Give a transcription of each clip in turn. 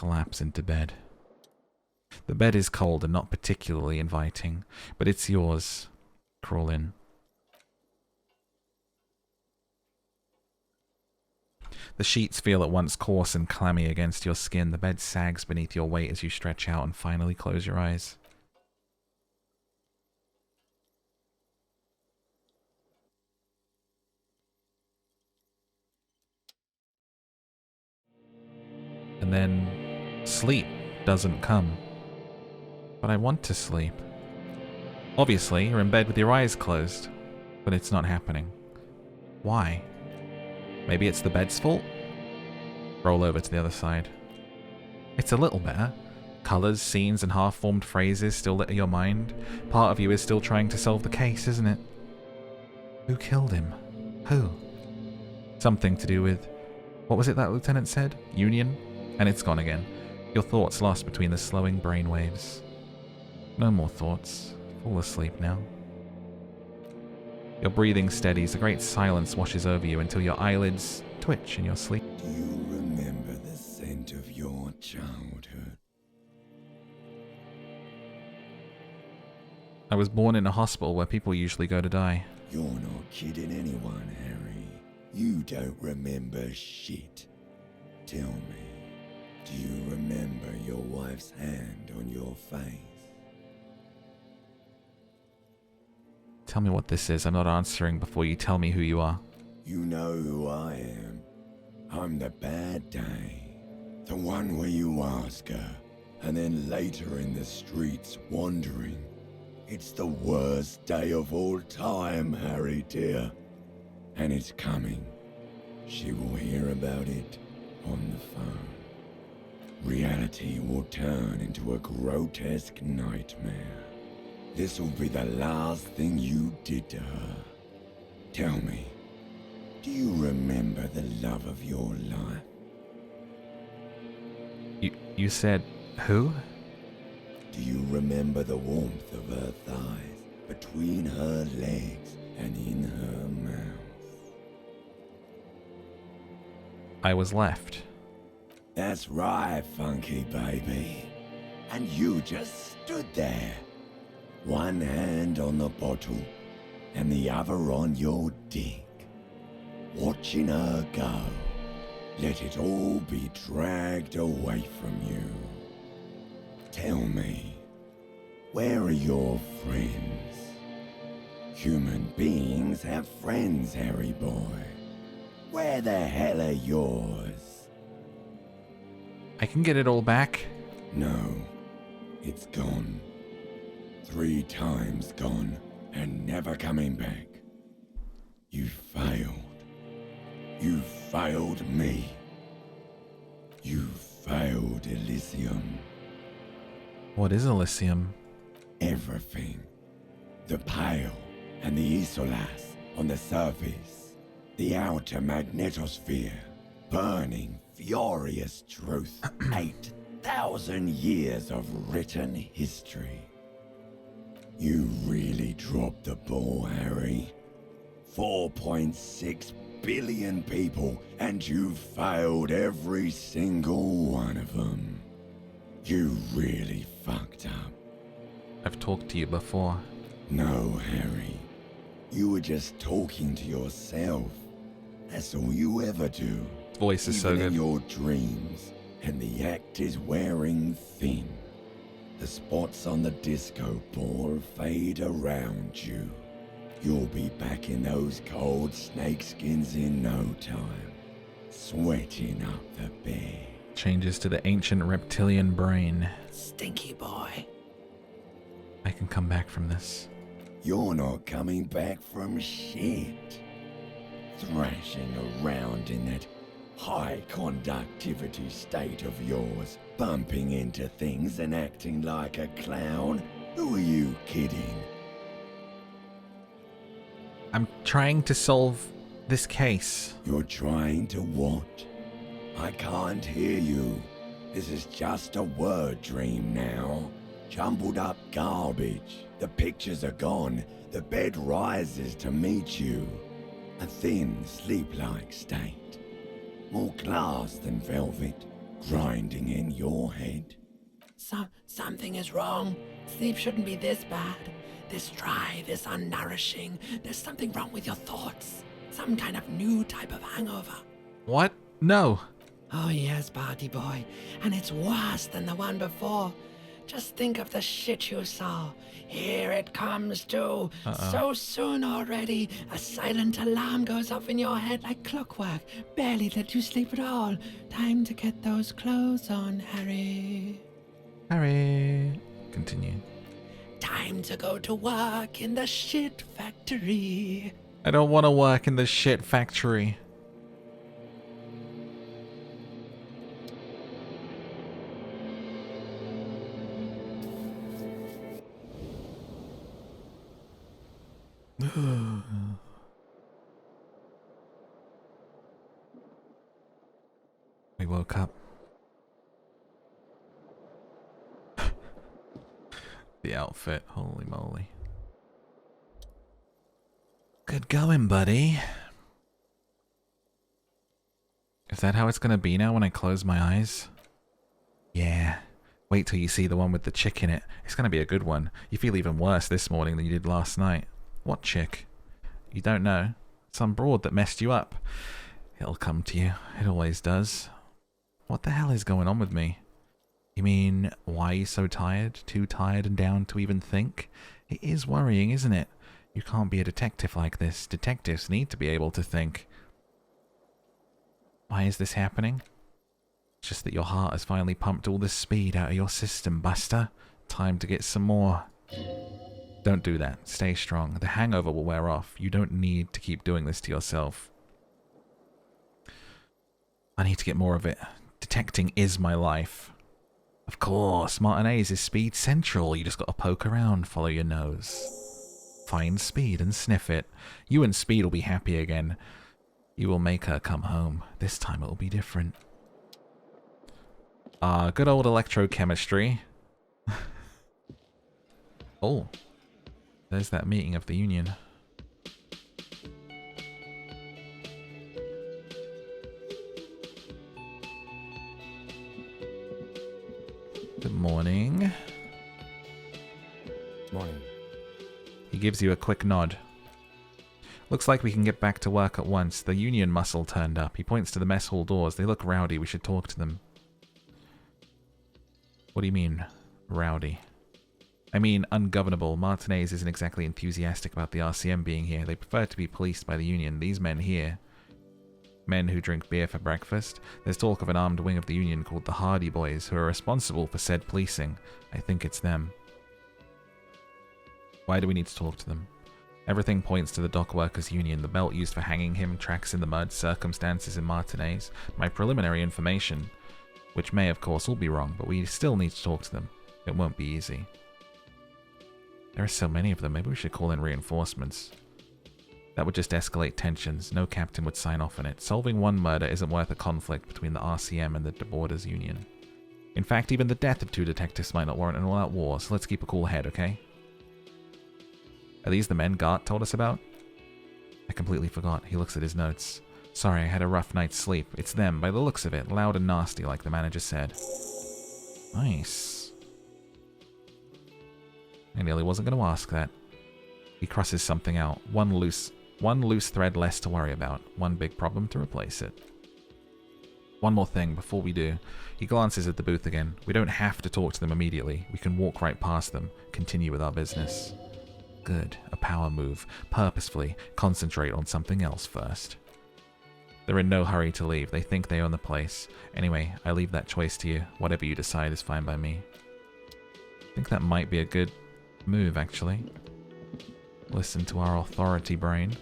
collapse into bed. The bed is cold and not particularly inviting, but it's yours. Crawl in. The sheets feel at once coarse and clammy against your skin. The bed sags beneath your weight as you stretch out and finally close your eyes. And then sleep doesn't come. But I want to sleep. Obviously, you're in bed with your eyes closed, but it's not happening. Why? Maybe it's the bed's fault? Roll over to the other side. It's a little better. Colors, scenes, and half-formed phrases still litter your mind. Part of you is still trying to solve the case, isn't it? Who killed him? Who? Something to do with... What was it that Lieutenant said? Union? And it's gone again. Your thoughts lost between the slowing brainwaves. No more thoughts. Fall asleep now. Your breathing steadies. A great silence washes over you until your eyelids twitch in your sleep. Do you remember the scent of your childhood? I was born in a hospital where people usually go to die. You're not kidding anyone, Harry. You don't remember shit. Tell me, do you remember your wife's hand on your face? Tell me what this is. I'm not answering before you tell me who you are. You know who I am. I'm the bad day. The one where you ask her, and then later in the streets wandering. It's the worst day of all time, Harry dear. And it's coming. She will hear about it on the phone. Reality will turn into a grotesque nightmare. This will be the last thing you did to her. Tell me, do you remember the love of your life? You said who? Do you remember the warmth of her thighs, between her legs and in her mouth? I was left. That's right, funky baby. And you just stood there. One hand on the bottle, and the other on your dick. Watching her go. Let it all be dragged away from you. Tell me, where are your friends? Human beings have friends, Harry boy. Where the hell are yours? I can get it all back. No, it's gone. 3 times gone, and never coming back. You failed. You failed me. You failed Elysium. What is Elysium? Everything. The Pale and the Isolas on the surface. The outer magnetosphere. Burning, furious truth. 8,000 years of written history. You really dropped the ball, Harry. 4.6 billion people, and you failed every single one of them. You really fucked up. I've talked to you before. No, Harry. You were just talking to yourself. That's all you ever do. His voice is so Even in good. your dreams, and the act is wearing thin. The spots on the disco ball fade around you. You'll be back in those cold snakeskins in no time, sweating up the bed. Changes to the ancient reptilian brain. Stinky boy. I can come back from this. You're not coming back from shit. Thrashing around in that high conductivity state of yours, bumping into things and acting like a clown. Who are you kidding? I'm trying to solve this case. You're trying to what? I can't hear you. This is just a word dream now. Jumbled up garbage. The pictures are gone. The bed rises to meet you. A thin, sleep-like state. More glass than velvet. grinding in your head? Something is wrong. Sleep shouldn't be this bad. This dry, this unnourishing. There's something wrong with your thoughts. Some kind of new type of hangover. What? No. Oh yes, party boy. And it's worse than the one before. Just think of the shit you saw. Here it comes too. So soon already. A silent alarm goes off in your head like clockwork. Barely let you sleep at all. Time to get those clothes on, Harry. Harry. Continue. Time to go to work in the shit factory. I don't want to work in the shit factory. We woke up. The outfit, holy moly. Good going, buddy. Is that how it's gonna be now when I close my eyes? Yeah. Wait till you see the one with the chick in it. It's gonna be a good one. You feel even worse this morning than you did last night. What chick? You don't know. Some broad that messed you up. It'll come to you. It always does. What the hell is going on with me? You mean, why are you so tired? Too tired and down to even think? It is worrying, isn't it? You can't be a detective like this. Detectives need to be able to think. Why is this happening? It's just that your heart has finally pumped all the speed out of your system, Buster. Time to get some more. Don't do that. Stay strong. The hangover will wear off. You don't need to keep doing this to yourself. I need to get more of it. Detecting is my life. Of course, Martinez is Speed Central. You just gotta poke around, follow your nose. Find Speed and sniff it. You and Speed will be happy again. You will make her come home. This time it will be different. Good old electrochemistry. Oh. There's that meeting of the union. Good morning. Morning. He gives you a quick nod. Looks like we can get back to work at once. The union muscle turned up. He points to the mess hall doors. They look rowdy. We should talk to them. What do you mean, rowdy? I mean, ungovernable. Martinez isn't exactly enthusiastic about the RCM being here. They prefer to be policed by the union. These men here, men who drink beer for breakfast. There's talk of an armed wing of the union called the Hardy Boys, who are responsible for said policing. I think it's them. Why do we need to talk to them? Everything points to the dock workers union. The belt used for hanging him, tracks in the mud, circumstances in Martinez. My preliminary information, which may of course all be wrong, but we still need to talk to them. It won't be easy. There are so many of them. Maybe we should call in reinforcements. That would just escalate tensions. No captain would sign off on it. Solving one murder isn't worth a conflict between the RCM and the Borders Union. In fact, even the death of 2 detectives might not warrant an all-out war, so let's keep a cool head, okay? Are these the men Gart told us about? I completely forgot. He looks at his notes. Sorry, I had a rough night's sleep. It's them, by the looks of it. Loud and nasty, like the manager said. Nice. I nearly wasn't going to ask that. He crosses something out. One loose thread less to worry about. One big problem to replace it. One more thing before we do. He glances at the booth again. We don't have to talk to them immediately. We can walk right past them. Continue with our business. Good. A power move. Purposefully. Concentrate on something else first. They're in no hurry to leave. They think they own the place. Anyway, I leave that choice to you. Whatever you decide is fine by me. I think that might be a good move, actually. Listen to our authority brain.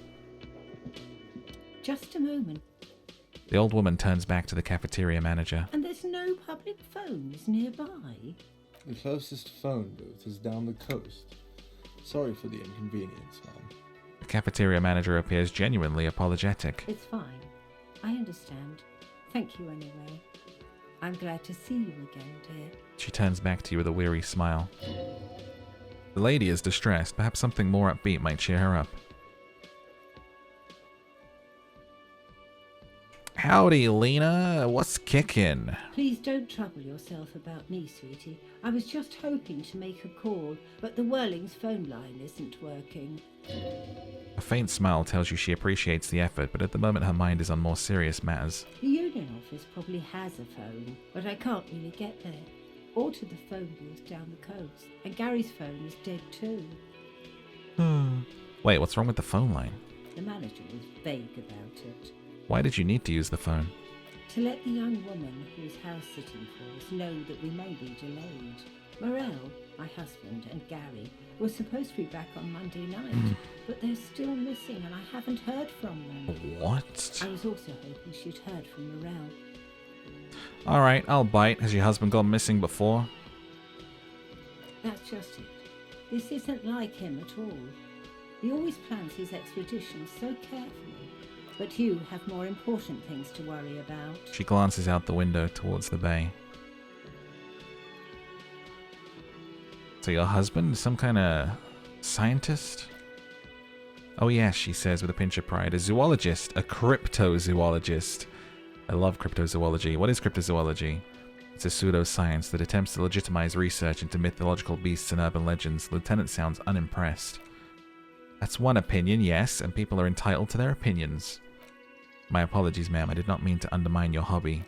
Just a moment. The old woman turns back to the cafeteria manager. And there's no public phones nearby? The closest phone booth is down the coast. Sorry for the inconvenience, ma'am. The cafeteria manager appears genuinely apologetic. It's fine. I understand. Thank you anyway. I'm glad to see you again, dear. She turns back to you with a weary smile. The lady is distressed. Perhaps something more upbeat might cheer her up. Howdy, Lena. What's kicking? Please don't trouble yourself about me, sweetie. I was just hoping to make a call, but the Whirling's phone line isn't working. A faint smile tells you she appreciates the effort, but at the moment her mind is on more serious matters. The union office probably has a phone, but I can't really get there. Or to the phone booth down the coast. And Gary's phone is dead too. Wait, what's wrong with the phone line? The manager was vague about it. Why did you need to use the phone? To let the young woman who is house-sitting for us know that we may be delayed. Morel, my husband, and Gary were supposed to be back on Monday night, but they're still missing and I haven't heard from them. What? I was also hoping she'd heard from Morel. Alright, I'll bite. Has your husband gone missing before? That's just it. This isn't like him at all. He always plans his expeditions so carefully. But you have more important things to worry about. She glances out the window towards the bay. So your husband is some kind of scientist? Oh yes, she says with a pinch of pride. A zoologist. A cryptozoologist. I love cryptozoology. What is cryptozoology? It's a pseudoscience that attempts to legitimize research into mythological beasts and urban legends. Lieutenant sounds unimpressed. That's one opinion, yes, and people are entitled to their opinions. My apologies, ma'am. I did not mean to undermine your hobby.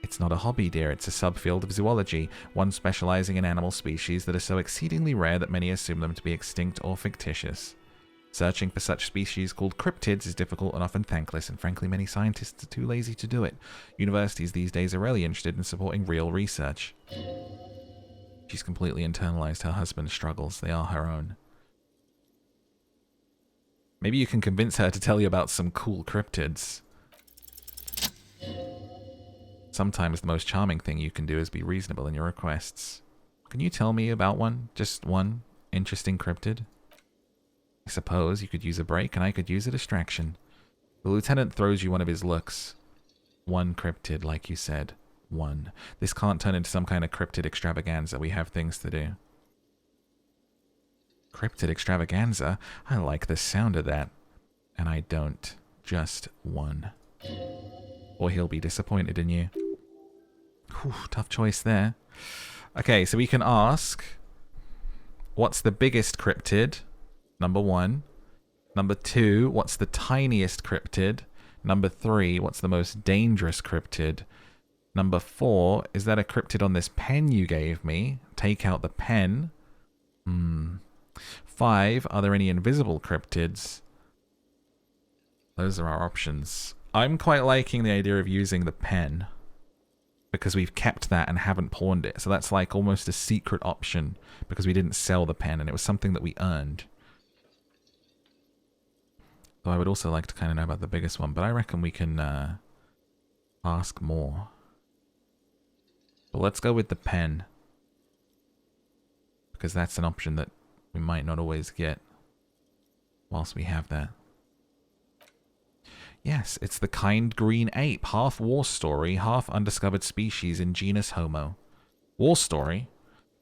It's not a hobby, dear. It's a subfield of zoology, one specializing in animal species that are so exceedingly rare that many assume them to be extinct or fictitious. Searching for such species called cryptids is difficult and often thankless, and frankly many scientists are too lazy to do it. Universities these days are rarely interested in supporting real research. She's completely internalized her husband's struggles. They are her own. Maybe you can convince her to tell you about some cool cryptids. Sometimes the most charming thing you can do is be reasonable in your requests. Can you tell me about one? Just one interesting cryptid? I suppose you could use a break and I could use a distraction. The lieutenant throws you one of his looks. One cryptid, like you said. One. This can't turn into some kind of cryptid extravaganza. We have things to do. Cryptid extravaganza? I like the sound of that. And I don't. Just one. Or he'll be disappointed in you. Whew, tough choice there. Okay, so we can ask, what's the biggest cryptid? Number 1. Number 2, what's the tiniest cryptid? Number 3, what's the most dangerous cryptid? Number 4, is that a cryptid on this pen you gave me? Take out the pen. 5, are there any invisible cryptids? Those are our options. I'm quite liking the idea of using the pen, because we've kept that and haven't pawned it. So that's like almost a secret option, because we didn't sell the pen and it was something that we earned. Though I would also like to kind of know about the biggest one, but I reckon we can ask more. But let's go with the pen, because that's an option that we might not always get whilst we have that. Yes, it's the kind green ape, half war story, half undiscovered species in genus Homo. War story?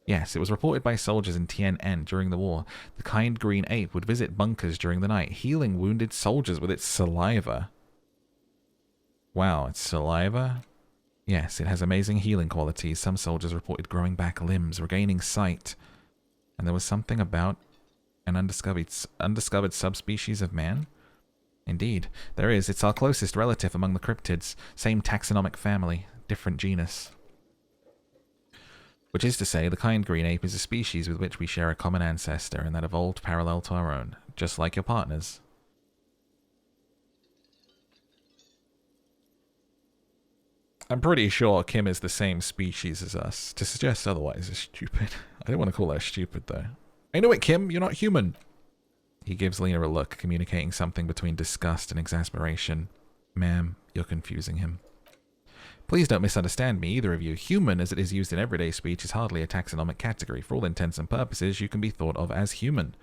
Yes, it was reported by soldiers in Tian'an during the war. The kind green ape would visit bunkers during the night, healing wounded soldiers with its saliva. Wow, it's saliva? Yes, it has amazing healing qualities. Some soldiers reported growing back limbs, regaining sight. And there was something about an undiscovered subspecies of man? Indeed, there is. It's our closest relative among the cryptids. Same taxonomic family, different genus. Which is to say, the kind green ape is a species with which we share a common ancestor and that evolved parallel to our own, just like your partners. I'm pretty sure Kim is the same species as us. To suggest otherwise is stupid. I don't want to call her stupid, though. I know it, Kim. You're not human. He gives Lena a look, communicating something between disgust and exasperation. Ma'am, you're confusing him. Please don't misunderstand me, either of you. Human, as it is used in everyday speech, is hardly a taxonomic category. For all intents and purposes, you can be thought of as human.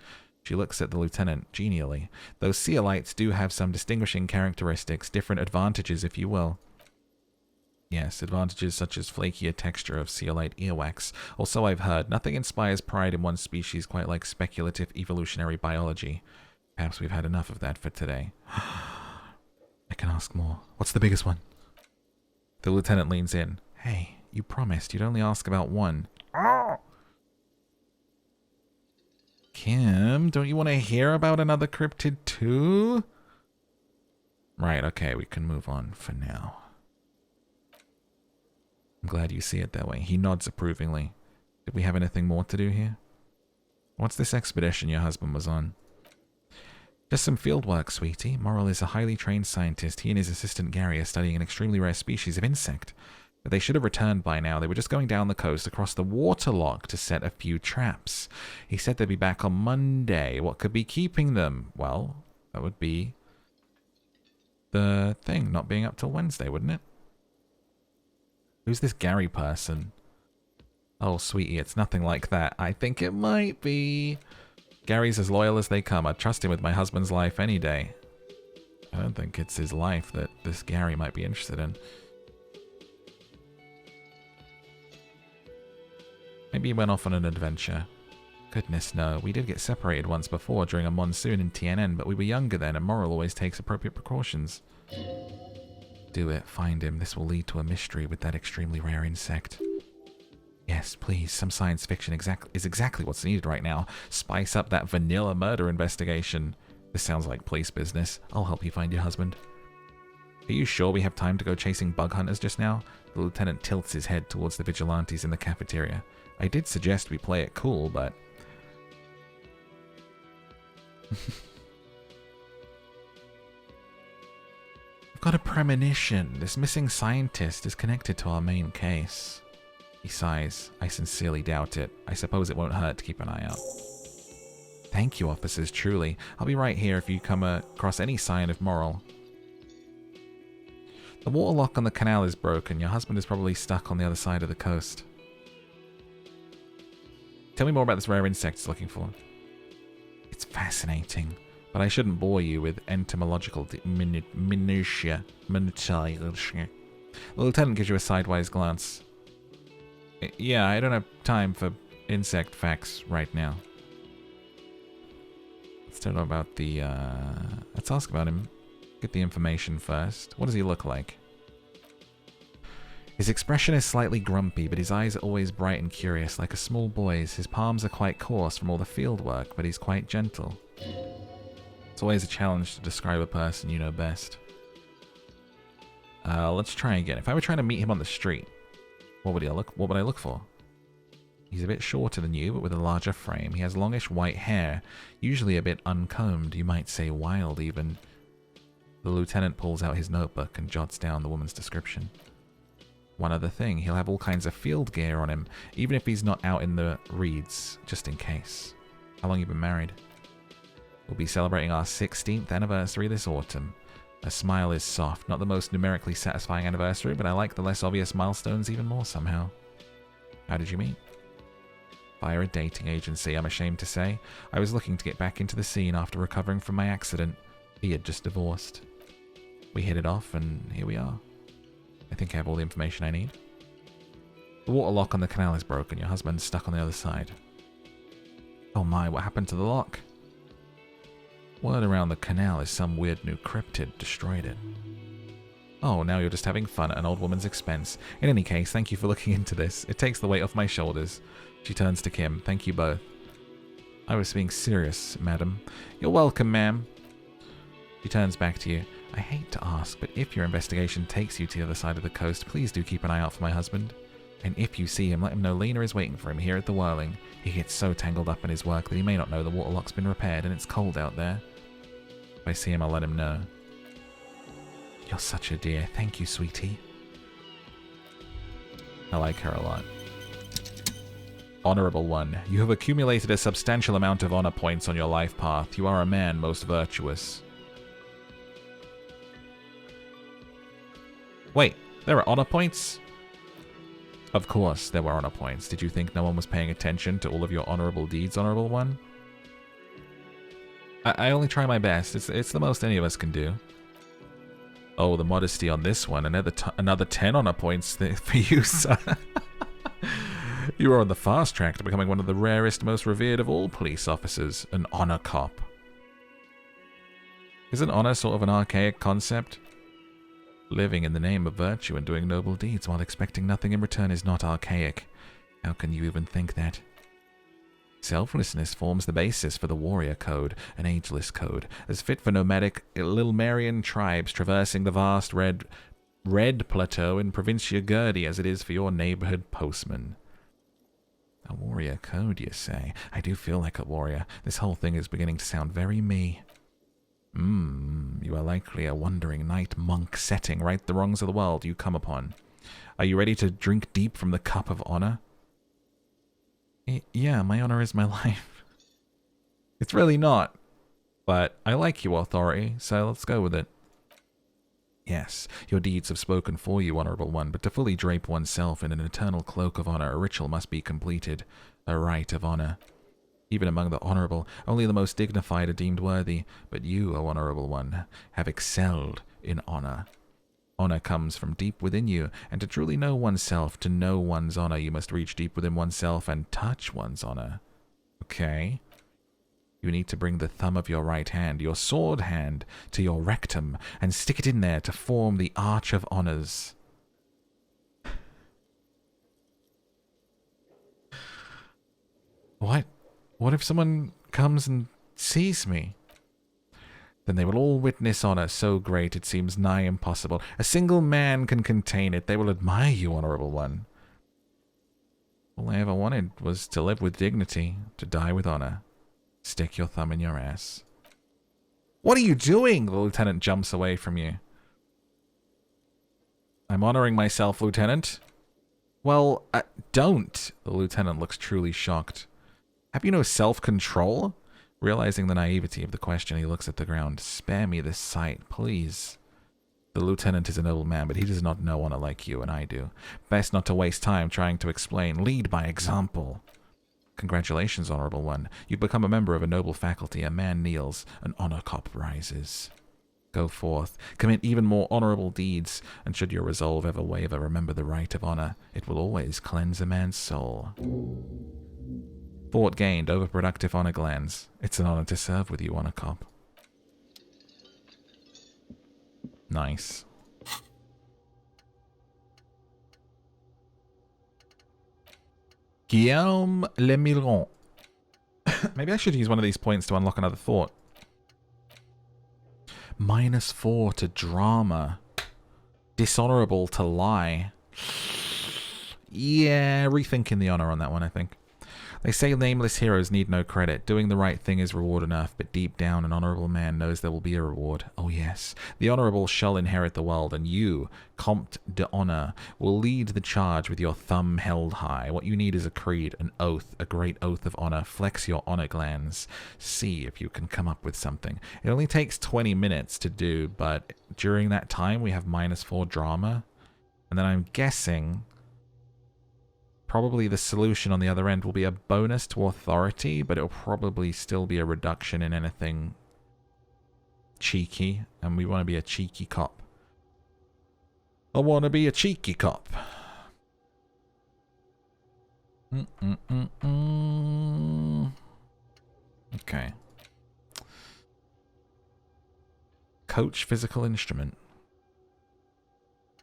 She looks at the lieutenant genially. Those Seolites do have some distinguishing characteristics, different advantages, if you will. Yes, advantages such as flakier texture of Seolite earwax. Or so I've heard. Nothing inspires pride in one species quite like speculative evolutionary biology. Perhaps we've had enough of that for today. I can ask more. What's the biggest one? The lieutenant leans in. Hey, you promised you'd only ask about one. Kim, don't you want to hear about another cryptid too? Right, okay, we can move on for now. I'm glad you see it that way. He nods approvingly. Did we have anything more to do here? What's this expedition your husband was on? Just some field work, sweetie. Morrell is a highly trained scientist. He and his assistant Gary are studying an extremely rare species of insect. But they should have returned by now. They were just going down the coast across the waterlock to set a few traps. He said they'd be back on Monday. What could be keeping them? Well, that would be the thing not being up till Wednesday, wouldn't it? Who's this Gary person? Oh, sweetie, it's nothing like that. I think it might be. Gary's as loyal as they come. I'd trust him with my husband's life any day. I don't think it's his life that this Gary might be interested in. Maybe he went off on an adventure. Goodness, no. We did get separated once before during a monsoon in TNN, but we were younger then, and Morrell always takes appropriate precautions. Do it. Find him. This will lead to a mystery with that extremely rare insect. Yes, please. Some science fiction is exactly what's needed right now. Spice up that vanilla murder investigation. This sounds like police business. I'll help you find your husband. Are you sure we have time to go chasing bug hunters just now? The lieutenant tilts his head towards the vigilantes in the cafeteria. I did suggest we play it cool, but... I've got a premonition. This missing scientist is connected to our main case. He sighs. I sincerely doubt it. I suppose it won't hurt to keep an eye out. Thank you, officers, truly. I'll be right here if you come across any sign of Morrell. The water lock on the canal is broken. Your husband is probably stuck on the other side of the coast. Tell me more about this rare insect he's looking for. It's fascinating, but I shouldn't bore you with entomological minutiae. The lieutenant gives you a sidewise glance. Yeah, I don't have time for insect facts right now. Let's talk about the, let's ask about him. Get the information first. What does he look like? His expression is slightly grumpy, but his eyes are always bright and curious, like a small boy's. His palms are quite coarse from all the field work, but he's quite gentle. It's always a challenge to describe a person you know best. Let's try again. If I were trying to meet him on the street, what would I look for? He's a bit shorter than you, but with a larger frame. He has longish white hair, usually a bit uncombed, you might say wild even. The lieutenant pulls out his notebook and jots down the woman's description. One other thing, he'll have all kinds of field gear on him, even if he's not out in the reeds, just in case. How long you been married? We'll be celebrating our 16th anniversary this autumn. Her smile is soft, not the most numerically satisfying anniversary, but I like the less obvious milestones even more somehow. How did you meet? Via a dating agency, I'm ashamed to say. I was looking to get back into the scene after recovering from my accident. He had just divorced. We hit it off, and here we are. I think I have all the information I need. The water lock on the canal is broken. Your husband's stuck on the other side. Oh my, what happened to the lock? Word around the canal is some weird new cryptid destroyed it. Oh, now you're just having fun at an old woman's expense. In any case, thank you for looking into this. It takes the weight off my shoulders. She turns to Kim. Thank you both. I was being serious, madam. You're welcome, ma'am. She turns back to you. I hate to ask, but if your investigation takes you to the other side of the coast, please do keep an eye out for my husband. And if you see him, let him know Lena is waiting for him here at the Whirling. He gets so tangled up in his work that he may not know the waterlock's been repaired and it's cold out there. If I see him, I'll let him know. You're such a dear. Thank you, sweetie. I like her a lot. Honorable one, you have accumulated a substantial amount of honor points on your life path. You are a man most virtuous. Wait, there are honor points? Of course, there were honor points. Did you think no one was paying attention to all of your honorable deeds, honorable one? I only try my best. It's the most any of us can do. Oh, the modesty on this one. Another 10 honor points for you, sir. You are on the fast track to becoming one of the rarest, most revered of all police officers. An honor cop. Isn't honor sort of an archaic concept? Living in the name of virtue and doing noble deeds while expecting nothing in return is not archaic. How can you even think that? Selflessness forms the basis for the warrior code, an ageless code, as fit for nomadic Ilmarian tribes traversing the vast red plateau in Provincia Gurdi as it is for your neighborhood postman. A warrior code, you say? I do feel like a warrior. This whole thing is beginning to sound very me. You are likely a wandering knight monk setting right the wrongs of the world you come upon. Are you ready to drink deep from the cup of honor? Yeah, my honor is my life. It's really not. But I like you, authority, so let's go with it. Yes, your deeds have spoken for you, honorable one, but to fully drape oneself in an eternal cloak of honor, a ritual must be completed. A rite of honor. Even among the honorable, only the most dignified are deemed worthy, but you, O honorable one, have excelled in honor. Honor comes from deep within you, and to truly know oneself, to know one's honor, you must reach deep within oneself and touch one's honor. Okay? You need to bring the thumb of your right hand, your sword hand, to your rectum, and stick it in there to form the arch of honors. What? What if someone comes and sees me? Then they will all witness honor so great it seems nigh impossible. A single man can contain it. They will admire you, honorable one. All I ever wanted was to live with dignity, to die with honor. Stick your thumb in your ass. What are you doing? The lieutenant jumps away from you. I'm honoring myself, Lieutenant. Well, don't. The lieutenant looks truly shocked. Have you no self-control? Realizing the naivety of the question, he looks at the ground. Spare me this sight, please. The lieutenant is a noble man, but he does not know honor like you and I do. Best not to waste time trying to explain. Lead by example. Congratulations, honorable one. You've become a member of a noble faculty. A man kneels, an honor cop rises. Go forth, commit even more honorable deeds, and should your resolve ever waver, remember the right of honor. It will always cleanse a man's soul. Thought gained, overproductive honor glands. It's an honor to serve with you, honor cop. Nice. Guillaume Lemiron. Maybe I should use one of these points to unlock another thought. -4 to drama. Dishonorable to lie. Yeah, rethinking the honor on that one, I think. They say nameless heroes need no credit. Doing the right thing is reward enough, but deep down an honorable man knows there will be a reward. Oh yes, the honorable shall inherit the world, and you, Comte d'Honneur, will lead the charge with your thumb held high. What you need is a creed, an oath, a great oath of honor. Flex your honor glands. See if you can come up with something. It only takes 20 minutes to do, but during that time we have -4 drama, and then I'm guessing probably the solution on the other end will be a bonus to authority, but it'll probably still be a reduction in anything cheeky, and we want to be a cheeky cop. I want to be a cheeky cop. Okay. Coach physical instrument.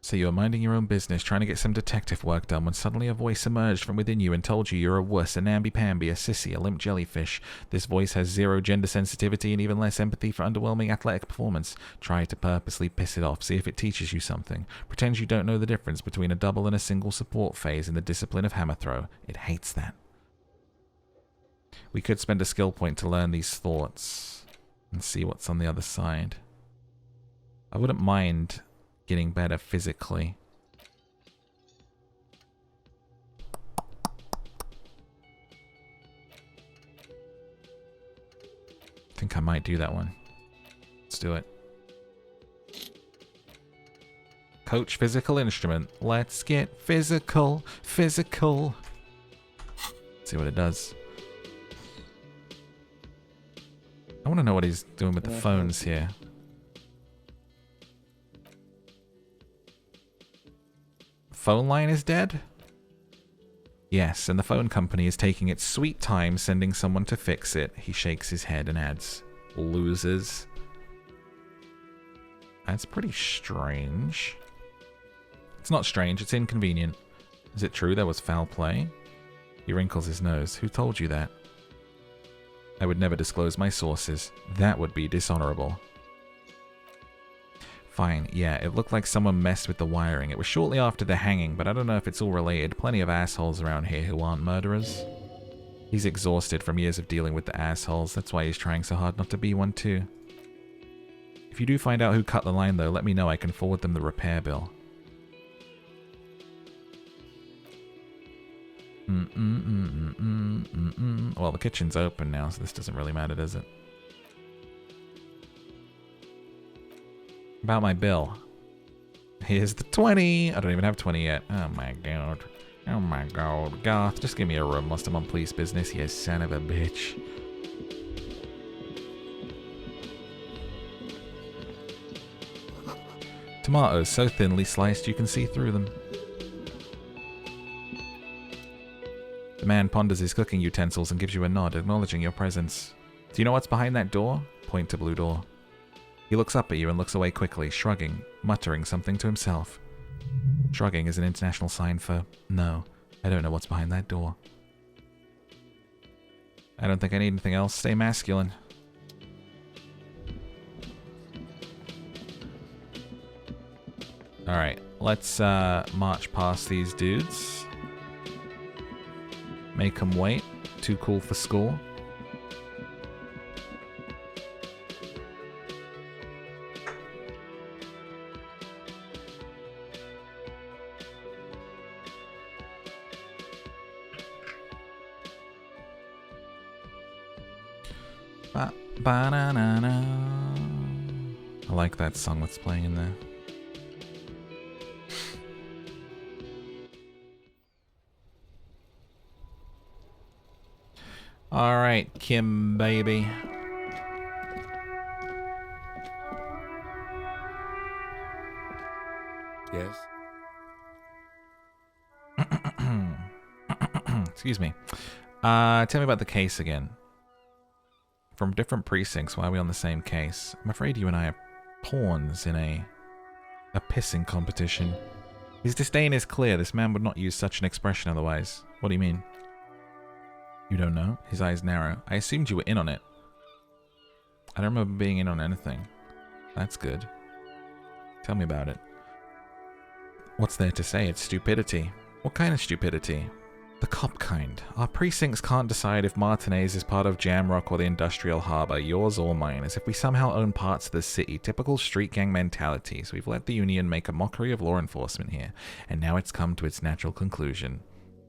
So you were minding your own business, trying to get some detective work done, when suddenly a voice emerged from within you and told you you're a wuss, a namby-pamby, a sissy, a limp jellyfish. This voice has zero gender sensitivity and even less empathy for underwhelming athletic performance. Try to purposely piss it off, see if it teaches you something. Pretend you don't know the difference between a double and a single support phase in the discipline of hammer throw. It hates that. We could spend a skill point to learn these thoughts and see what's on the other side. I wouldn't mind getting better physically. I think I might do that one. Let's do it. Coach physical instrument. Let's get physical. Physical. Let's see what it does. I want to know what he's doing with the phones here. Phone line is dead? Yes, and the phone company is taking its sweet time sending someone to fix it. He shakes his head and adds, losers. That's pretty strange. It's not strange, it's inconvenient. Is it true there was foul play? He wrinkles his nose. Who told you that? I would never disclose my sources. That would be dishonorable. Fine, yeah, it looked like someone messed with the wiring. It was shortly after the hanging, but I don't know if it's all related. Plenty of assholes around here who aren't murderers. He's exhausted from years of dealing with the assholes. That's why he's trying so hard not to be one too. If you do find out who cut the line though, let me know. I can forward them the repair bill. Well, the kitchen's open now, so this doesn't really matter, does it? About my bill. Here's the 20. I don't even have 20 yet. Oh my god. Oh my god. Garth, just give me a room whilst I'm on police business, you son of a bitch. Tomatoes so thinly sliced you can see through them. The man ponders his cooking utensils and gives you a nod, acknowledging your presence. Do you know what's behind that door? Point to blue door. He looks up at you and looks away quickly, shrugging, muttering something to himself. Shrugging is an international sign for, no, I don't know what's behind that door. I don't think I need anything else. Stay masculine. Alright, let's march past these dudes. Make them wait. Too cool for school. Ba-na-na-na. I like that song that's playing in there. Alright, Kim, baby. Yes? Excuse me. Tell me about the case again. From different precincts, why are we on the same case? I'm afraid you and I are pawns in a pissing competition. His disdain is clear. This man would not use such an expression otherwise. What do you mean? You don't know? His eyes narrow. I assumed you were in on it. I don't remember being in on anything. That's good. Tell me about it. What's there to say? It's stupidity. What kind of stupidity? The cop kind. Our precincts can't decide if Martinez is part of Jamrock or the Industrial Harbor, yours or mine, as if we somehow own parts of the city. Typical street gang mentality. So we've let the Union make a mockery of law enforcement here, and now it's come to its natural conclusion.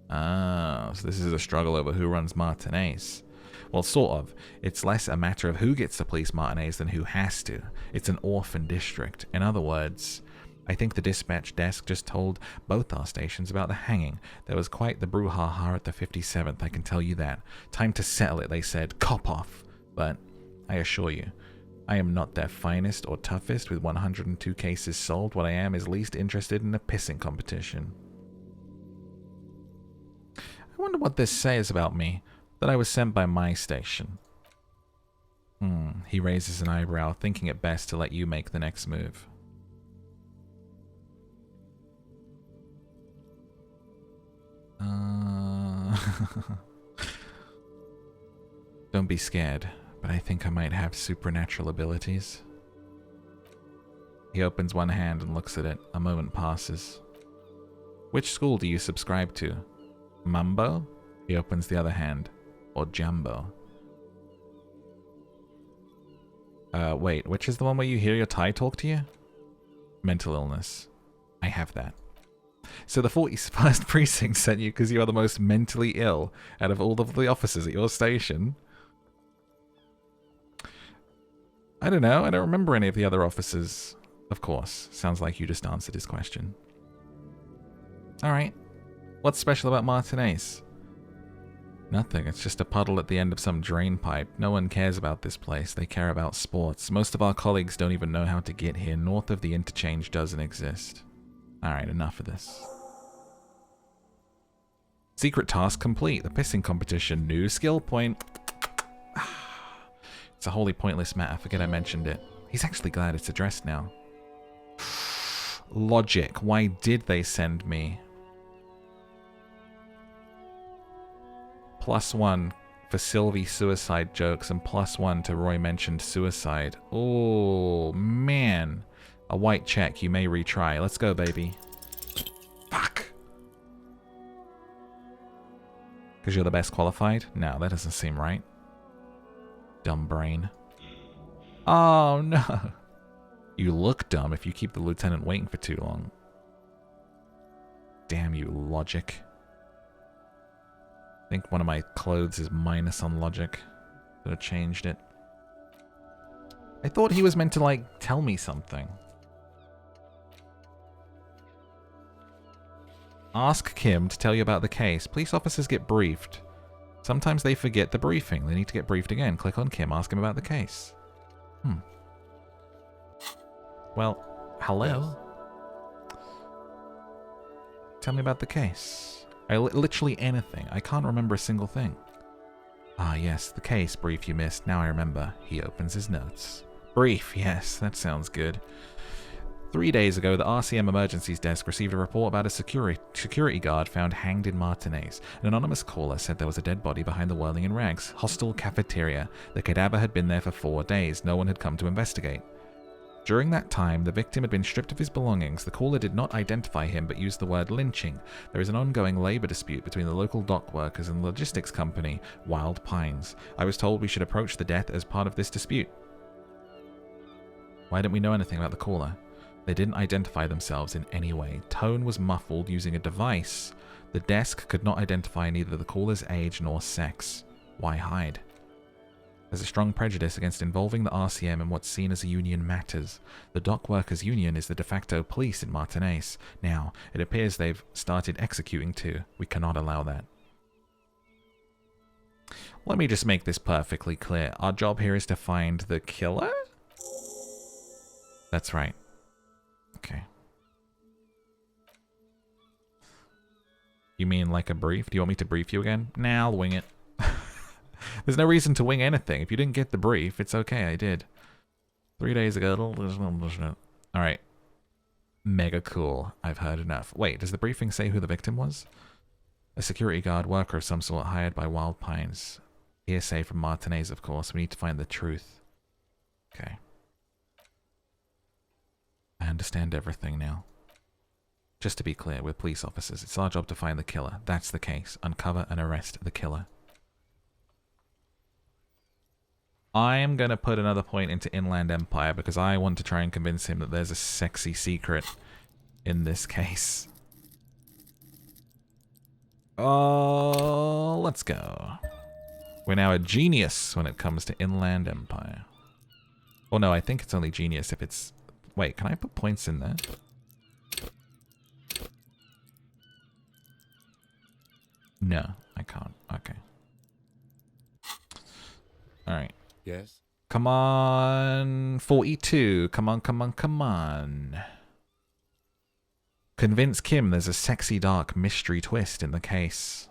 Ah, so this is a struggle over who runs Martinez. Well, sort of. It's less a matter of who gets to police Martinez than who has to. It's an orphan district. In other words, I think the dispatch desk just told both our stations about the hanging. There was quite the brouhaha at the 57th, I can tell you that. Time to settle it, they said. Cop off. But I assure you, I am not their finest or toughest with 102 cases solved. What I am is least interested in a pissing competition. I wonder what this says about me, that I was sent by my station. He raises an eyebrow, thinking it best to let you make the next move. Don't be scared, but I think I might have supernatural abilities. He opens one hand and looks at it. A moment passes. Which school do you subscribe to? Mambo? He opens the other hand. Or Jambo? Wait, which is the one where you hear your Thai talk to you? Mental illness. I have that. So the 41st precinct sent you because you are the most mentally ill out of all of the officers at your station? I don't know. I don't remember any of the other officers. Of course. Sounds like you just answered his question. Alright. What's special about Martinez? Nothing. It's just a puddle at the end of some drain pipe. No one cares about this place. They care about sports. Most of our colleagues don't even know how to get here. North of the interchange doesn't exist. Alright, enough of this. Secret task complete. The pissing competition. New skill point. It's a wholly pointless matter. Forget I mentioned it. He's actually glad it's addressed now. Logic. Why did they send me? +1 for Sylvie suicide jokes and +1 to Roy mentioned suicide. Oh, man. A white check. You may retry. Let's go, baby. Fuck. Because you're the best qualified? No, that doesn't seem right. Dumb brain. Oh, no. You look dumb if you keep the lieutenant waiting for too long. Damn you, logic. I think one of my clothes is minus on logic. Should have changed it. I thought he was meant to, like, tell me something. Ask Kim to tell you about the case. Police officers get briefed. Sometimes they forget the briefing. They need to get briefed again. Click on Kim. Ask him about the case. Well, hello? Tell me about the case. Literally anything. I can't remember a single thing. Ah, yes, the case. Brief you missed. Now I remember. He opens his notes. Brief, yes, that sounds good. 3 days ago, the RCM Emergencies Desk received a report about a security guard found hanged in Martinez. An anonymous caller said there was a dead body behind the Whirling in Rags hostel cafeteria. The cadaver had been there for 4 days. No one had come to investigate. During that time, the victim had been stripped of his belongings. The caller did not identify him, but used the word lynching. There is an ongoing labor dispute between the local dock workers and the logistics company, Wild Pines. I was told we should approach the death as part of this dispute. Why didn't we know anything about the caller? They didn't identify themselves in any way. Tone was muffled using a device. The desk could not identify neither the caller's age nor sex. Why hide? There's a strong prejudice against involving the RCM in what's seen as a union matters. The dock workers' union is the de facto police in Martinez. Now, it appears they've started executing too. We cannot allow that. Let me just make this perfectly clear. Our job here is to find the killer? That's right. Okay. You mean like a brief? Do you want me to brief you again? Nah, I'll wing it. There's no reason to wing anything. If you didn't get the brief, it's okay, I did. 3 days ago. Alright. Mega cool. I've heard enough. Wait, does the briefing say who the victim was? A security guard worker of some sort hired by Wild Pines. Hearsay from Martinez, of course. We need to find the truth. Okay. I understand everything now. Just to be clear, we're police officers. It's our job to find the killer. That's the case. Uncover and arrest the killer. I am going to put another point into Inland Empire because I want to try and convince him that there's a sexy secret in this case. Oh, let's go. We're now a genius when it comes to Inland Empire. Oh no, I think it's only genius if it's... Wait, can I put points in there? No, I can't. Okay. Alright. Yes? Come on, 42. Come on, come on, come on. Convince Kim there's a sexy dark mystery twist in the case.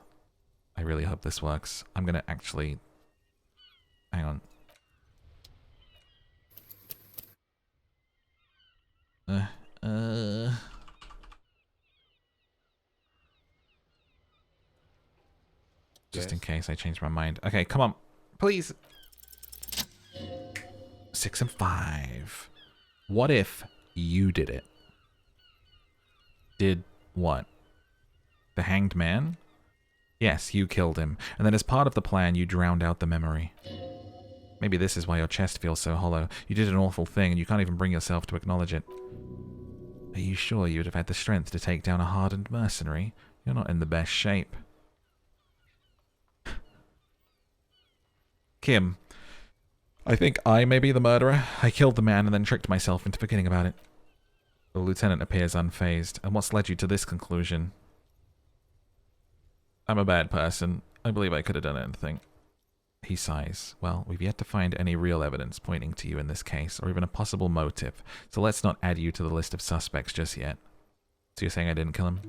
I really hope this works. I'm gonna actually... Hang on. Just in case I change my mind. Okay, come on. Please. 6 and 5. What if you did it? Did what? The hanged man? Yes, you killed him. And then as part of the plan, you drowned out the memory. Maybe this is why your chest feels so hollow. You did an awful thing and you can't even bring yourself to acknowledge it. Are you sure you would have had the strength to take down a hardened mercenary? You're not in the best shape. Kim, I think I may be the murderer. I killed the man and then tricked myself into forgetting about it. The lieutenant appears unfazed. And what's led you to this conclusion? I'm a bad person. I believe I could have done anything. He sighs. Well, we've yet to find any real evidence pointing to you in this case, or even a possible motive, so let's not add you to the list of suspects just yet. So you're saying I didn't kill him?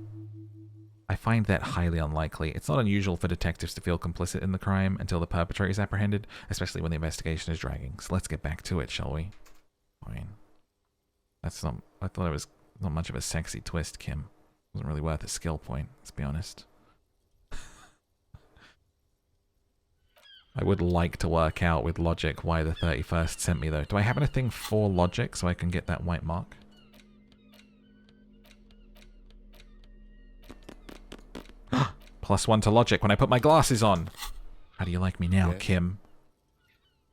I find that highly unlikely. It's not unusual for detectives to feel complicit in the crime until the perpetrator is apprehended, especially when the investigation is dragging. So let's get back to it, shall we? Fine. That's not... I thought it was Not much of a sexy twist, Kim. Wasn't really worth a skill point, let's be honest. I would like to work out with logic why the 31st sent me, though. Do I have anything for logic so I can get that white mark? +1 to logic when I put my glasses on. How do you like me now, Kim?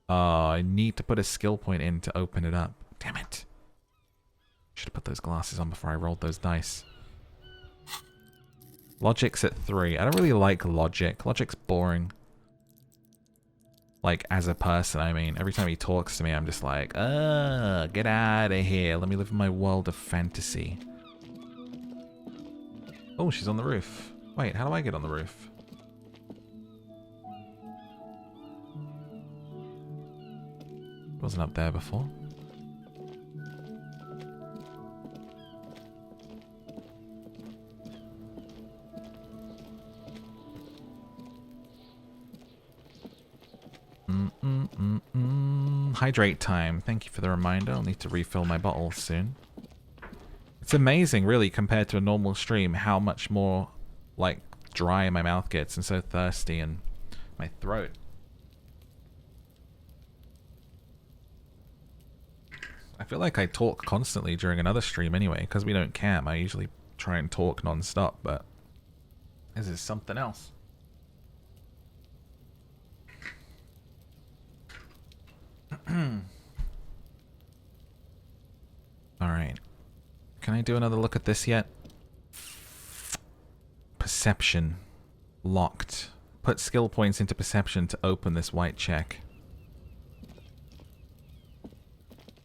I need to put a skill point in to open it up. Damn it. Should have put those glasses on before I rolled those dice. Logic's at 3. I don't really like logic. Logic's boring. Like, as a person, I mean. Every time he talks to me, I'm just like, get out of here. Let me live in my world of fantasy. Oh, she's on the roof. Wait, how do I get on the roof? Wasn't up there before. Hydrate time. Thank you for the reminder. I'll need to refill my bottle soon. It's amazing, really, compared to a normal stream, how much more, like, dry my mouth gets and so thirsty and my throat. I feel like I talk constantly during another stream anyway, because we don't cam. I usually try and talk non-stop, but this is something else. Alright. Can I do another look at this yet? Perception. Locked. Put skill points into perception to open this white check.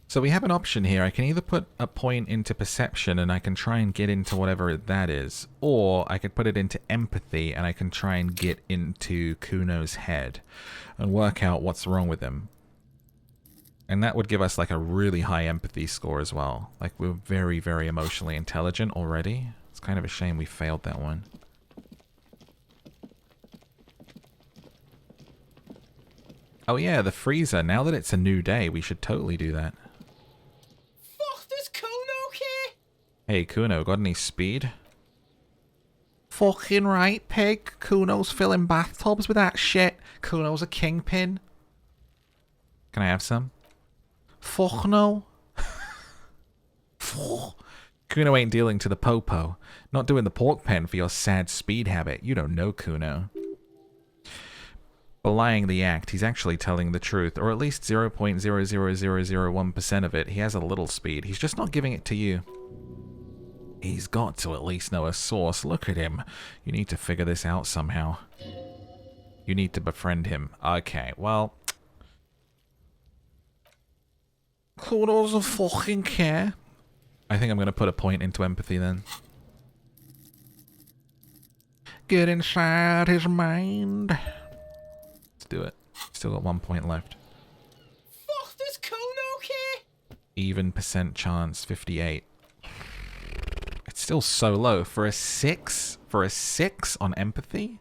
So we have an option here. I can either put a point into perception and I can try and get into whatever that is, or I could put it into empathy and I can try and get into Kuno's head and work out what's wrong with him. And that would give us like a really high empathy score as well. Like we're very, very emotionally intelligent already. It's kind of a shame we failed that one. Oh yeah, the freezer. Now that it's a new day, we should totally do that. Fuck, does Kuno care? Hey Kuno, got any speed? Fucking right, pig. Kuno's filling bathtubs with that shit. Kuno's a kingpin. Can I have some? Fuck no. Kuno ain't dealing to the popo. Not doing the pork pen for your sad speed habit. You don't know Kuno. Belying the act, he's actually telling the truth, or at least 0.00001% of it. He has a little speed. He's just not giving it to you. He's got to at least know a source. Look at him. You need to figure this out somehow. You need to befriend him. Okay, well... Kuno doesn't fucking care. I think I'm going to put a point into empathy then. Get inside his mind. Let's do it. Still got 1 point left. Fuck, does Kuno care? Even percent chance, 58. It's still so low. For a 6? For a 6 on empathy?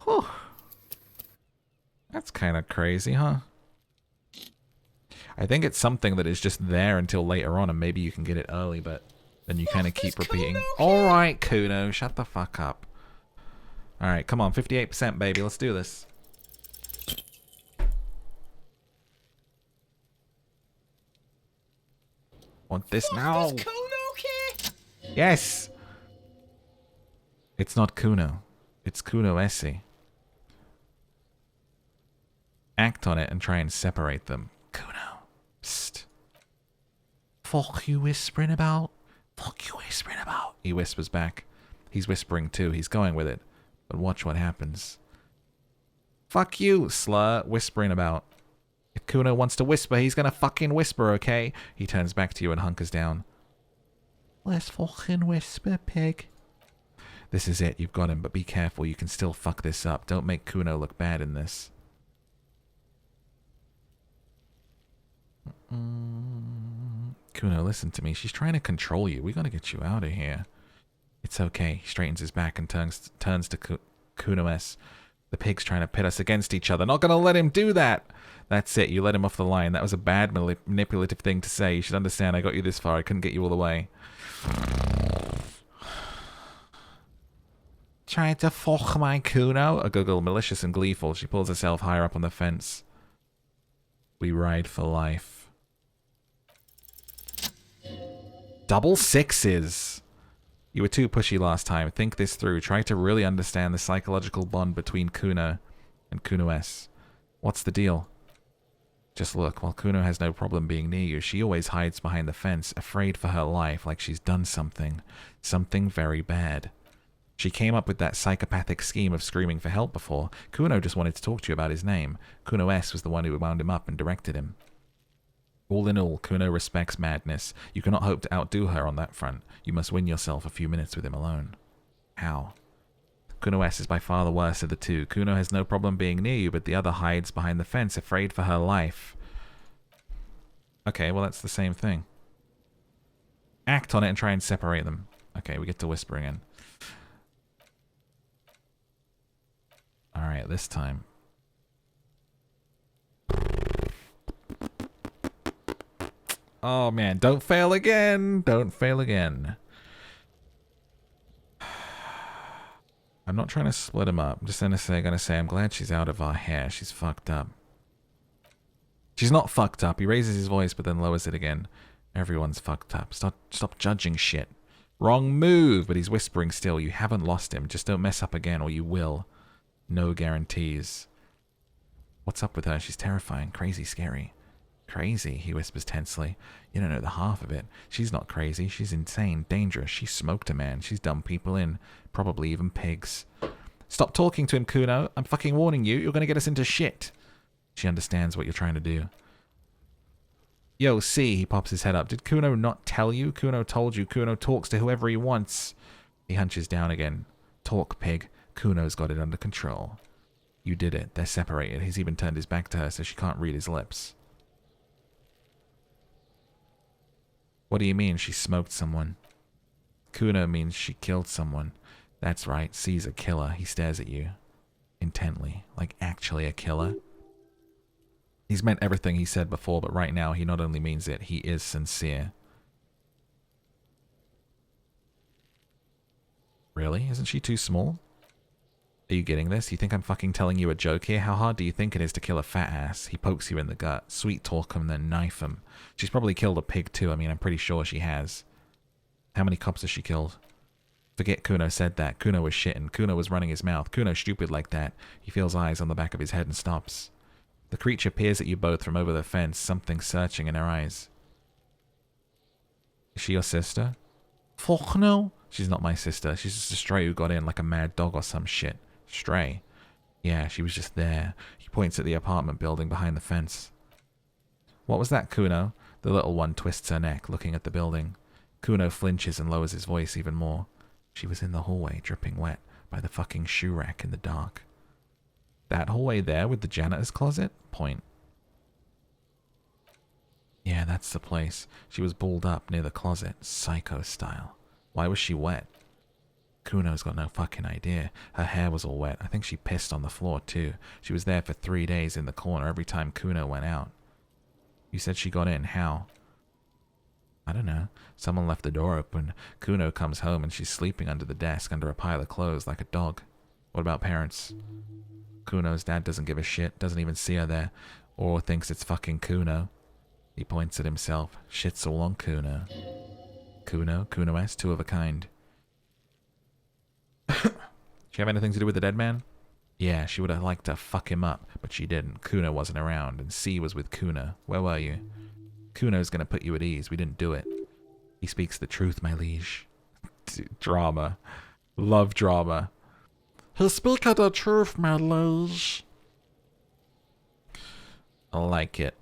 Whew. That's kind of crazy, huh? I think it's something that is just there until later on, and maybe you can get it early, but then you kind of keep repeating. Alright, Kuno, shut the fuck up. Alright, come on, 58%, baby, let's do this. Want this now? Does Kuno care? Yes! It's not Kuno. It's Kuno Essie. Act on it and try and separate them. Kuno. Psst. Fuck you whispering about? Fuck you whispering about? He whispers back. He's whispering too. He's going with it. But watch what happens. Fuck you, slur. Whispering about. If Kuno wants to whisper, he's gonna fucking whisper, okay? He turns back to you and hunkers down. Let's fucking whisper, pig. This is it. You've got him, but be careful. You can still fuck this up. Don't make Kuno look bad in this. Kuno, listen to me. She's trying to control you. We gotta get you out of here. It's okay. He straightens his back and turns to Kuno S. The pig's trying to pit us against each other. Not gonna let him do that. That's it. You let him off the line. That was a bad manipulative thing to say. You should understand. I got you this far. I couldn't get you all the way. Trying to fuck my Kuno? A giggle, malicious and gleeful. She pulls herself higher up on the fence. We ride for life. Double sixes. You were too pushy last time. Think this through. Try to really understand the psychological bond between Kuno and Kuno S. What's the deal? Just look, while Kuno has no problem being near you, she always hides behind the fence, afraid for her life, like she's done something. Something very bad. She came up with that psychopathic scheme of screaming for help before. Kuno just wanted to talk to you about his name. Kuno S was the one who wound him up and directed him. All in all, Kuno respects madness. You cannot hope to outdo her on that front. You must win yourself a few minutes with him alone. How? Kuno S is by far the worst of the two. Kuno has no problem being near you, but the other hides behind the fence, afraid for her life. Okay, well that's the same thing. Act on it and try and separate them. Okay, we get to whispering in. Alright, this time. Oh man, don't fail again! Don't fail again. I'm not trying to split him up. I'm just gonna say I'm glad she's out of our hair. She's fucked up. She's not fucked up. He raises his voice but then lowers it again. Everyone's fucked up. Stop judging shit. Wrong move, but he's whispering still. You haven't lost him. Just don't mess up again or you will. No guarantees. What's up with her? She's terrifying. Crazy scary. Crazy, he whispers tensely. You don't know the half of it. She's not crazy. She's insane, dangerous. She smoked a man. She's done people in. Probably even pigs. Stop talking to him, Kuno. I'm fucking warning you. You're going to get us into shit. She understands what you're trying to do. Yo, see, he pops his head up. Did Kuno not tell you? Kuno told you. Kuno talks to whoever he wants. He hunches down again. Talk, pig. Kuno's got it under control. You did it. They're separated. He's even turned his back to her so she can't read his lips. What do you mean she smoked someone? Kuno means she killed someone. That's right. C's a killer. He stares at you. Intently. Like actually a killer. He's meant everything he said before, but right now he not only means it, he is sincere. Really? Isn't she too small? Are you getting this? You think I'm fucking telling you a joke here? How hard do you think it is to kill a fat ass? He pokes you in the gut. Sweet talk him, then knife him. She's probably killed a pig too. I mean, I'm pretty sure she has. How many cops has she killed? Forget Kuno said that. Kuno was shitting. Kuno was running his mouth. Kuno's stupid like that. He feels eyes on the back of his head and stops. The creature peers at you both from over the fence, something searching in her eyes. Is she your sister? Fuck no. She's not my sister. She's just a stray who got in like a mad dog or some shit. Stray? Yeah, she was just there. He points at the apartment building behind the fence. What was that, Kuno? The little one twists her neck, looking at the building. Kuno flinches and lowers his voice even more. She was in the hallway, dripping wet, by the fucking shoe rack in the dark. That hallway there with the janitor's closet? Point. Yeah, that's the place. She was balled up near the closet, psycho style. Why was she wet? Kuno's got no fucking idea. Her hair was all wet. I think she pissed on the floor too. She was there for 3 days in the corner every time Kuno went out. You said she got in. How? I don't know. Someone left the door open. Kuno comes home and she's sleeping under the desk under a pile of clothes like a dog. What about parents? Kuno's dad doesn't give a shit. Doesn't even see her there. Or thinks it's fucking Kuno. He points at himself. Shit's all on Kuno. Kuno S, two of a kind. She have anything to do with the dead man? Yeah, she would have liked to fuck him up, but she didn't. Kuno wasn't around, and C was with Kuno. Where were you? Kuno's gonna put you at ease. We didn't do it. He speaks the truth, my liege. Drama. Love drama. He speaks the truth, my liege. I like it.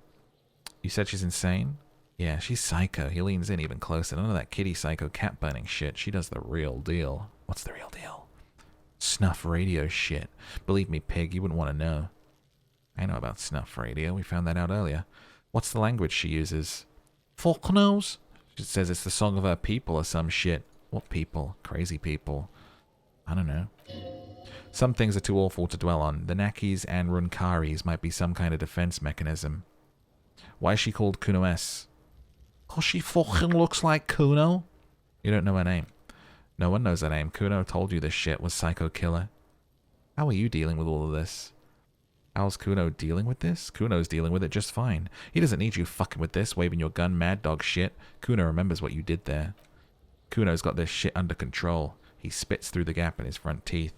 You said she's insane? Yeah, she's psycho. He leans in even closer. None of that kitty psycho cat burning shit. She does the real deal. What's the real deal? Snuff radio shit. Believe me, pig, you wouldn't want to know. I know about snuff radio. We found that out earlier. What's the language she uses? Fuck knows. She says it's the song of her people or some shit. What people? Crazy people. I don't know. Some things are too awful to dwell on. The Nakis and Runkaris might be some kind of defense mechanism. Why is she called Kuno S? 'Cause she fucking looks like Kuno. You don't know her name. No one knows her name. Kuno told you this shit was Psycho Killer. How are you dealing with all of this? How's Kuno dealing with this? Kuno's dealing with it just fine. He doesn't need you fucking with this, waving your gun mad dog shit. Kuno remembers what you did there. Kuno's got this shit under control. He spits through the gap in his front teeth.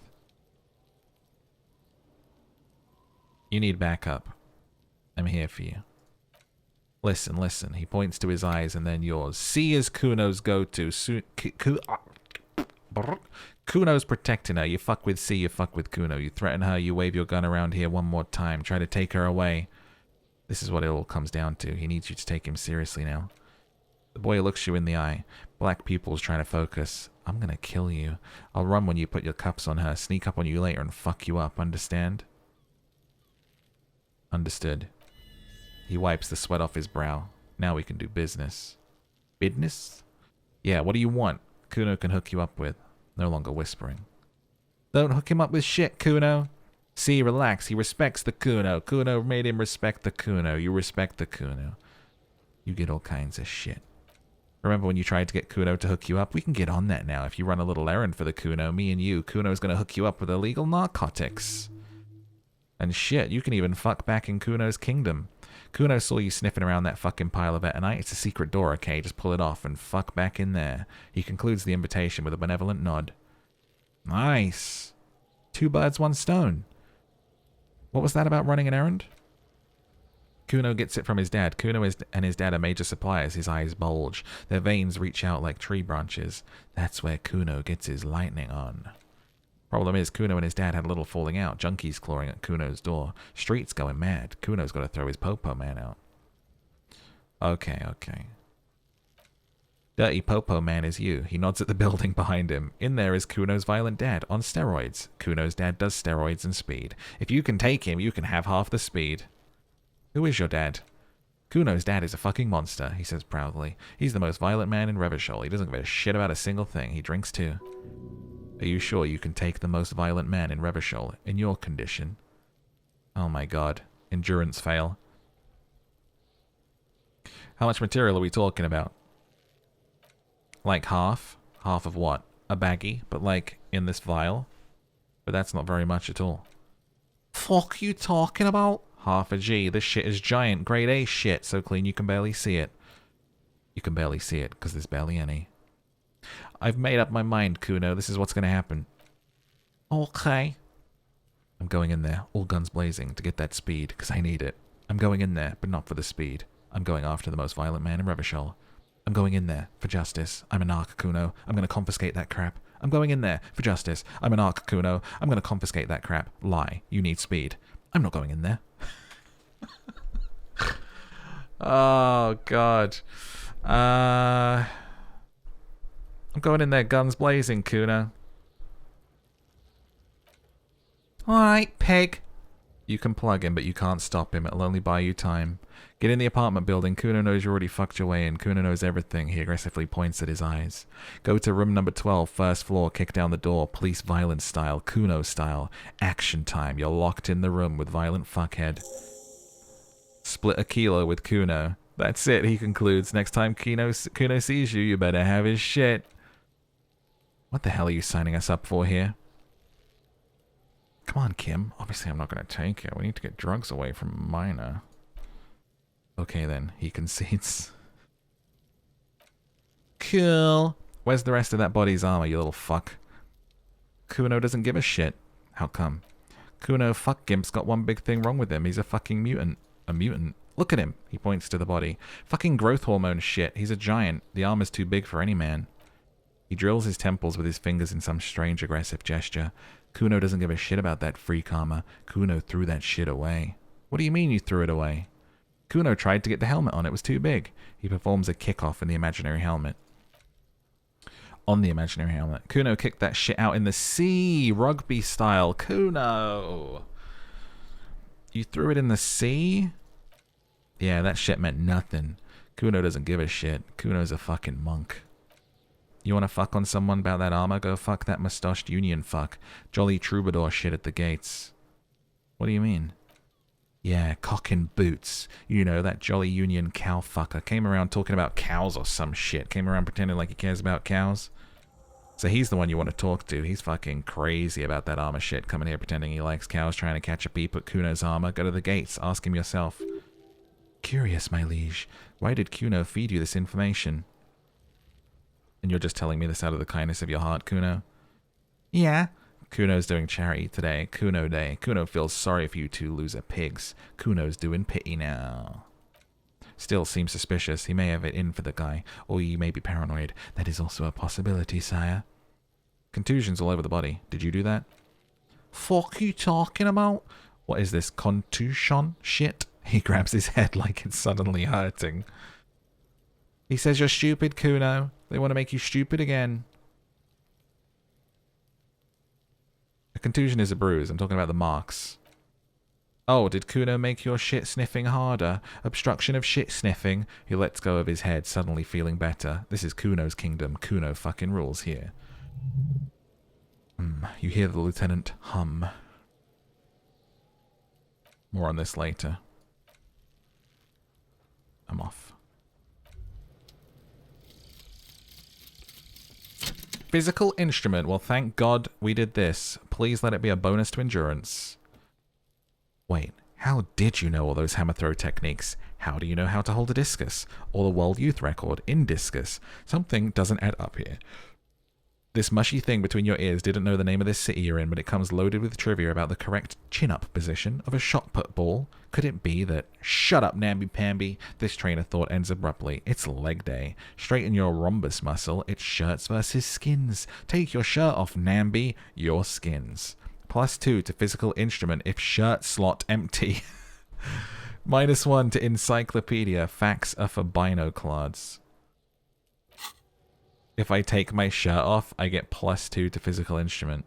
You need backup. I'm here for you. Listen, listen. He points to his eyes and then yours. C is Kuno's go-to. Kuno's protecting her. You fuck with C, you fuck with Kuno. You threaten her, you wave your gun around here one more time. Try to take her away. This is what it all comes down to. He needs you to take him seriously now. The boy looks you in the eye. Black pupils trying to focus. I'm gonna kill you. I'll run when you put your cuffs on her. Sneak up on you later and fuck you up. Understand? Understood. He wipes the sweat off his brow. Now we can do business. Business? Yeah, what do you want? Kuno can hook you up with. No longer whispering. Don't hook him up with shit, Kuno. See, relax. He respects the Kuno. Kuno made him respect the Kuno. You respect the Kuno. You get all kinds of shit. Remember when you tried to get Kuno to hook you up? We can get on that now. If you run a little errand for the Kuno, me and you, Kuno's gonna hook you up with illegal narcotics. And shit, you can even fuck back in Kuno's kingdom. Kuno saw you sniffing around that fucking pile of etonite. It's a secret door, okay? Just pull it off and fuck back in there. He concludes the invitation with a benevolent nod. Nice. 2 birds, 1 stone. What was that about running an errand? Kuno gets it from his dad. Kuno and his dad are major suppliers. His eyes bulge. Their veins reach out like tree branches. That's where Kuno gets his lightning on. Problem is, Kuno and his dad had a little falling out. Junkies clawing at Kuno's door. Streets going mad. Kuno's got to throw his Popo man out. Okay, okay. Dirty Popo man is you. He nods at the building behind him. In there is Kuno's violent dad, on steroids. Kuno's dad does steroids and speed. If you can take him, you can have half the speed. Who is your dad? Kuno's dad is a fucking monster, he says proudly. He's the most violent man in Revachol. He doesn't give a shit about a single thing. He drinks too. Are you sure you can take the most violent man in Revachol in your condition? Oh my god. Endurance fail. How much material are we talking about? Like half? Half of what? A baggie, but like in this vial? But that's not very much at all. Fuck you talking about? Half a G. This shit is giant, grade A shit, so clean you can barely see it. You can barely see it, because there's barely any. I've made up my mind, Kuno. This is what's going to happen. Okay. I'm going in there, all guns blazing, to get that speed, because I need it. I'm going in there, but not for the speed. I'm going after the most violent man in Revachol. I'm going in there for justice. I'm a narc, Kuno. I'm going to confiscate that crap. I'm going in there for justice. I'm a narc, Kuno. I'm going to confiscate that crap. Lie. You need speed. I'm not going in there. Oh, God. I'm going in there guns blazing, Kuno. Alright, pig. You can plug him, but you can't stop him. It'll only buy you time. Get in the apartment building. Kuno knows you already fucked your way in. Kuno knows everything. He aggressively points at his eyes. Go to room number 12, first floor. Kick down the door. Police violence style. Kuno style. Action time. You're locked in the room with violent fuckhead. Split a kilo with Kuno. That's it, he concludes. Next time Kuno sees you, you better have his shit. What the hell are you signing us up for here? Come on, Kim. Obviously, I'm not going to take it. We need to get drugs away from Minor. Okay, then. He concedes. Cool. Where's the rest of that body's armor, you little fuck? Kuno doesn't give a shit. How come? Kuno, fuck Gimp's got one big thing wrong with him. He's a fucking mutant. A mutant? Look at him. He points to the body. Fucking growth hormone shit. He's a giant. The armor's too big for any man. He drills his temples with his fingers in some strange aggressive gesture. Kuno doesn't give a shit about that freak armor. Kuno threw that shit away. What do you mean you threw it away? Kuno tried to get the helmet on. It was too big. He performs a kickoff in the imaginary helmet. On the imaginary helmet. Kuno kicked that shit out in the sea. Rugby style. Kuno! You threw it in the sea? Yeah, that shit meant nothing. Kuno doesn't give a shit. Kuno's a fucking monk. You wanna fuck on someone about that armor? Go fuck that mustached union fuck. Jolly troubadour shit at the gates. What do you mean? Yeah, cock and boots. You know, that jolly union cow fucker came around talking about cows or some shit. Came around pretending like he cares about cows. So he's the one you want to talk to. He's fucking crazy about that armor shit. Coming here pretending he likes cows, trying to catch a peep at Kuno's armor. Go to the gates. Ask him yourself. Curious, my liege. Why did Kuno feed you this information? And you're just telling me this out of the kindness of your heart, Kuno? Yeah. Kuno's doing charity today. Kuno Day. Kuno feels sorry for you two loser pigs. Kuno's doing pity now. Still seems suspicious. He may have it in for the guy, or he may be paranoid. That is also a possibility, sire. Contusions all over the body. Did you do that? Fuck you talking about? What is this, contusion shit? He grabs his head like it's suddenly hurting. He says you're stupid, Kuno. They want to make you stupid again. A contusion is a bruise. I'm talking about the marks. Oh, did Kuno make your shit sniffing harder? Obstruction of shit sniffing? He lets go of his head, suddenly feeling better. This is Kuno's kingdom. Kuno fucking rules here. You hear the lieutenant hum. More on this later. I'm off. Physical instrument. Well, thank God we did this. Please let it be a bonus to endurance. Wait, how did you know all those hammer throw techniques? How do you know how to hold a discus? Or the world youth record in discus? Something doesn't add up here. This mushy thing between your ears didn't know the name of this city you're in, but it comes loaded with trivia about the correct chin-up position of a shot put ball. Could it be that... Shut up, namby-pamby. This train of thought ends abruptly. It's leg day. Straighten your rhombus muscle. It's shirts versus skins. Take your shirt off, namby. Your skins. +2 to physical instrument if shirt slot empty. -1 to encyclopedia. Facts are for binoclards. If I take my shirt off, I get +2 to physical instrument.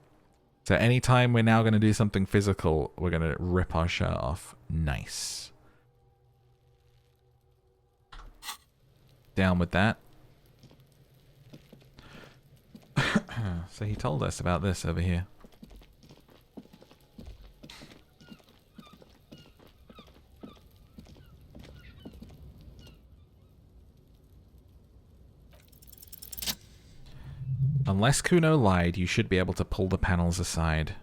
So anytime we're now going to do something physical, we're going to rip our shirt off. Nice. Down with that. So he told us about this over here. Unless Kuno lied, you should be able to pull the panels aside.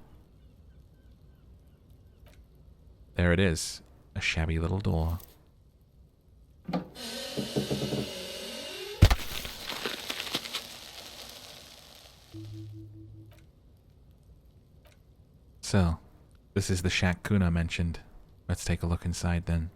There it is. A shabby little door. So, this is the shack Kuno mentioned. Let's take a look inside then.